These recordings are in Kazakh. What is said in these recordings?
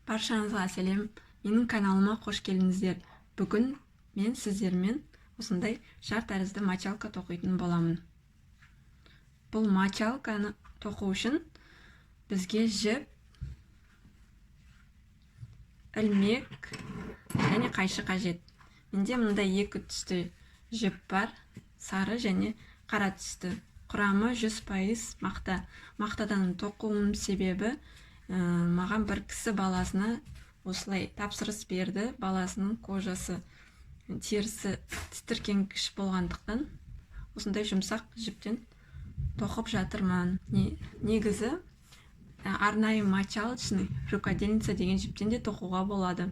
Баршаңызға сәлем. Менің каналыма қош келдіңіздер. Бүгін мен сіздермен осындай шар тәрізді мочалка тоқитын боламын. Бұл мочалканы тоқу үшін бізге жіп, ілмек және қайшы қажет. Менде мындай екі түсті жіп бар, сары және қара түсті. Құрамы 100% мақта. Мақтадан тоқуым себебі маған бір кісі баласына осылай тапсырыс берді. Баласының кожасы, терісі тітіркенгіш болғандықтан осындай жұмсақ жіптен тоқып жатырмын. Негізі арнайы мочалочный рукодельница деген жіптен де тоқуға болады.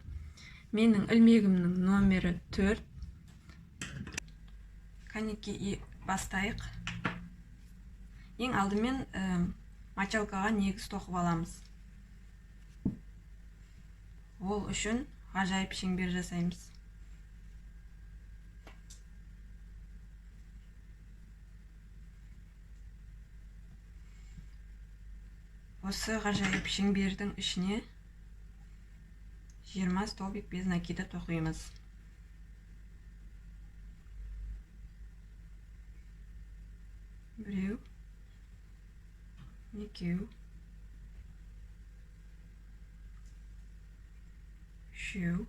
Менің ілмегімнің номері 4. Кәнекей бастайық. Ең алдымен мочалкаға негіз тоқып аламыз. Ол үшін ғажайып шеңбер жасаймыз. Осы ғажайып шеңбердің ішіне 20 столбик без накида тоқимыз. Біреу, екеу, үшеу,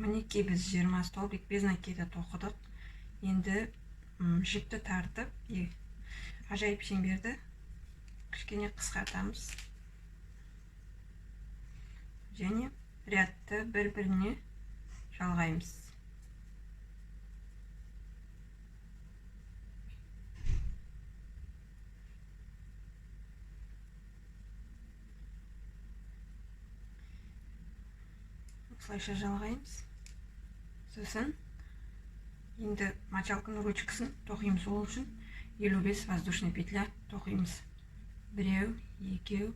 мінекей біз 20 столбик без накида тоқыдық. Енді жіпті тартып, ғажайып шеңберді кішкене қысқартамыз. Және рядты бір-біріне жалғаймыз. Осылайша жалғаймыз. Сосын енді мочалканың ручкасын тоқимыз. Ол үшін 55 воздушный петля тоқимыз. Біреу, екеу,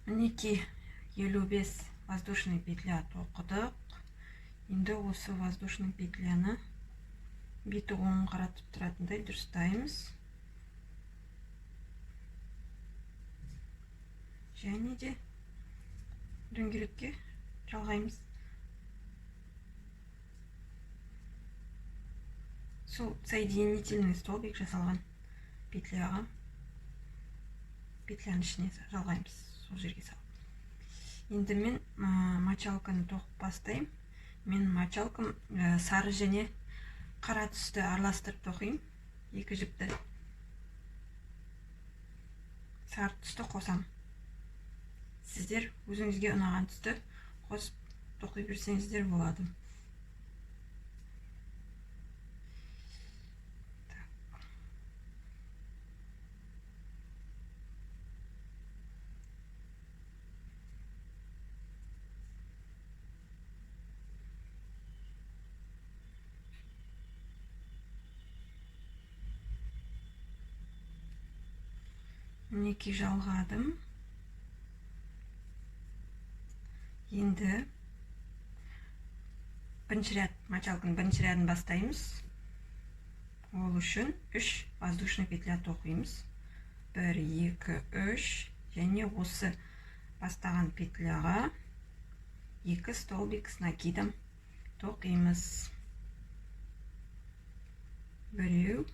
мінекей 55 воздушный петля тоқыдық. Енді осы воздушный петляны беті оң қаратып тұратындай дұрыстаймыз. Және де дөңгелекке жалғаймыз. Сол соединительный столбик жасалған петляға, петляның ішіне жалғаймыз. Сол жерге салып. Енді мен мочалканы тоқып бастаймын. Мен мочалкам сары және қара түсті араластырып тоқимын. Екі жіпті сары түсті қосам. Сіздер өзіңізге ұнаған түсті қосып тоқи берсеңіздер болады. Мінекей жалғадым. Енді мочалканың бірінші рядын бастаймыз. Ол үшін 3 воздушный петля тоқимыз. 1, 2, 3 және осы бастаған петляға 2 столбик с накидом тоқимыз. Біреу,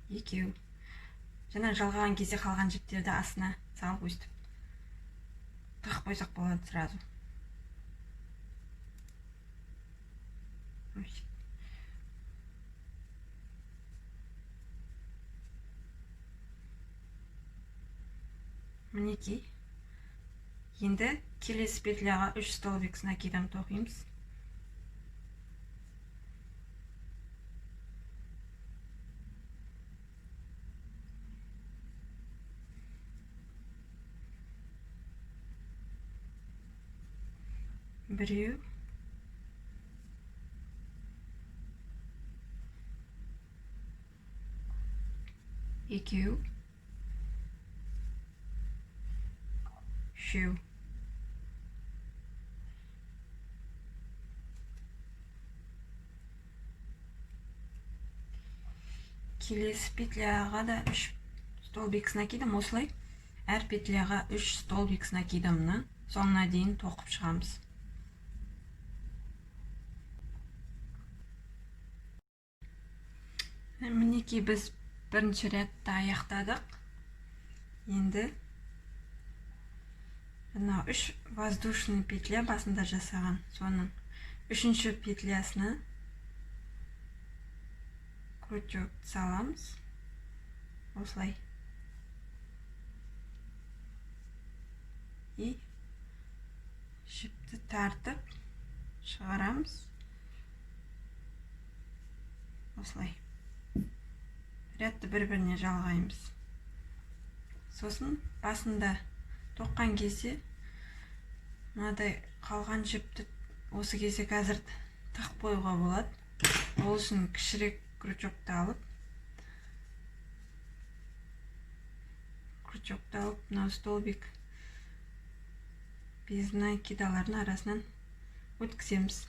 екеу. Жаңа жалғаған кезде қалған жіптерді астына салып өстіп тығып қойсақ болады сразу. Мінекей. Енді келесі петляға 3 столбик с накидом тоқимыз. біреу, екеу, үшеу. Келесі петляға да 3 столбик накидым. Осылай әр петляға 3 столбик накидымны соңына дейін тоқып шығамыз. Мінекей біз бірінші рядты аяқтадық. Енді мына 3 воздушный петля басында жасаған. Соның 3-ші петлясына крючок саламыз. Осылай. И жіпті тартып шығарамыз. Осылай. Рядты бір-біріне жалғаймыз. Сосын басында тоққан кезде мынадай қалған жіпті осы кезде қазір тығып қоюға болады. Ол үшін кішірек крючокты алып, мынау столбик без накидалардың арасынан өткіземіз.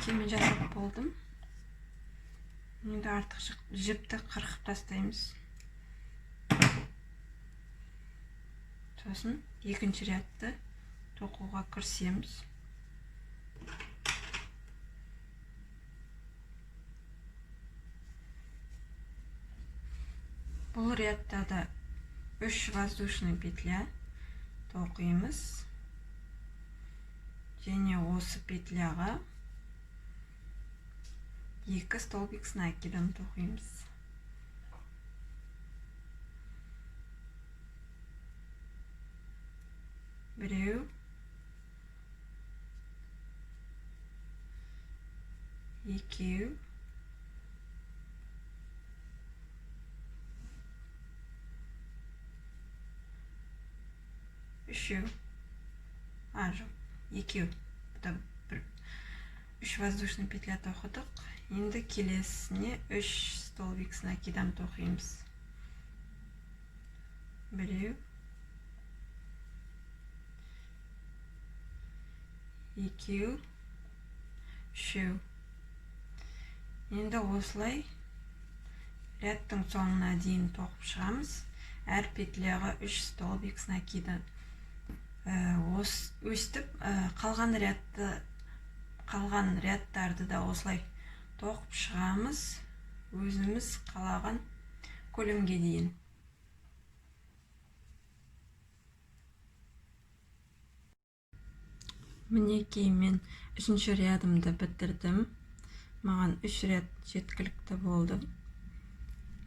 Мен жасап болдым. Енді артық жіпті қырқып тастаймыз. Сосын екінші рядты тоқуға кірісеміз. Бұл рядта да 3 воздушный петля тоқимыз. Және осы петляға 2 столбик накидым тоқимыз. Біреу, екеу, үшеу. Жоқ, екеу. 3 воздушный петля тоқыдық. Енді келесіне 3 столбик накидам тоқимыз. Біреу, екеу, үшеу. Енді осылай рядтың соңына дейін тоқып шығамыз. Әр петляға 3 столбик накидам. Өстіп, қалған рядтарды да осылай тоқып шығамыз. Өзіміз қалаған көлемге дейін. Мінекей мен 3-ші рядымды бітірдім. Маған 3 ряд жеткілікті болды.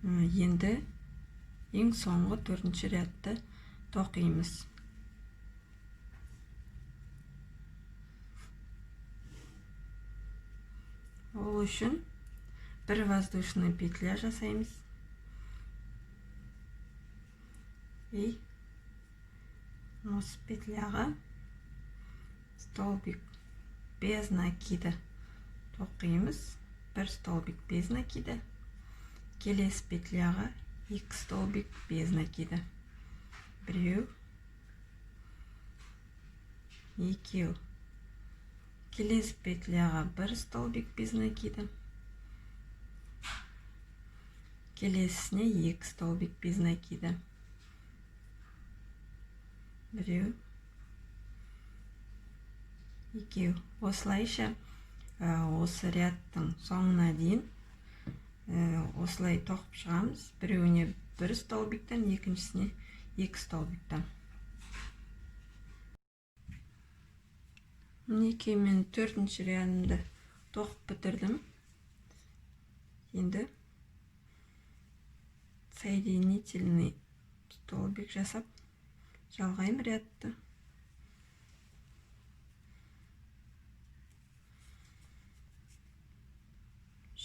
Енді ең соңғы 4-ші рядты тоқимыз. Ол үшін 1 воздушный петля жасаймыз. И осы петляға столбик без накида тоқимыз. 1 столбик без накида. Келесі петляға 2 столбик без накида. Біреу, екеу. Келесі петляға 1 столбик без накида. Келесіне 2 столбик без накида. Біреу, екеу. Осылайша осы рядтың соңына дейін осылай тоқып шығамыз. Біреуіне 1 столбиктан, екіншісіне 2 столбиктан. Мінекей мен 4-ші рядымды тоқып бітірдім. Енді соединительный столбик жасап жалғайым рядты.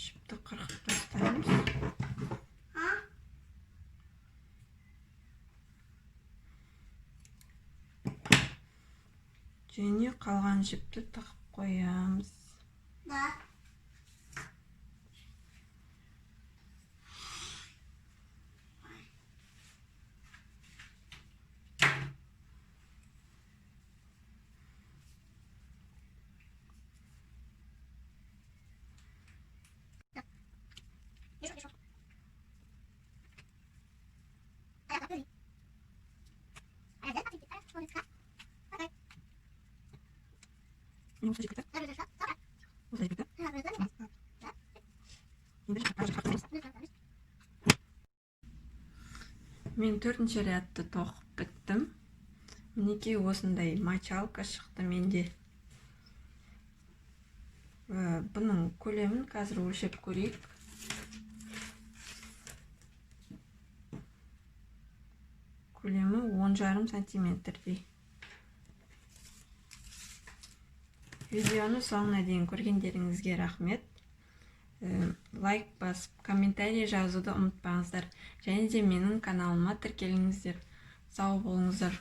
жіпті қырқып тастаймыз. Және қалған жіпті тығып қоямыз. Мен төртінші рядты тоқып біттім. Мінекей осындай мочалка шықты менде. Бұның көлемін қазір өлшеп көрейік. Көлемі 10,5 сантиметрдей. Видеоны соңына дейін көргендеріңізге рахмет. Лайк басып, комментарий жазуды ұмытпаңыздар. Және де менің каналыма тіркеліңіздер. Сау болыңыздар.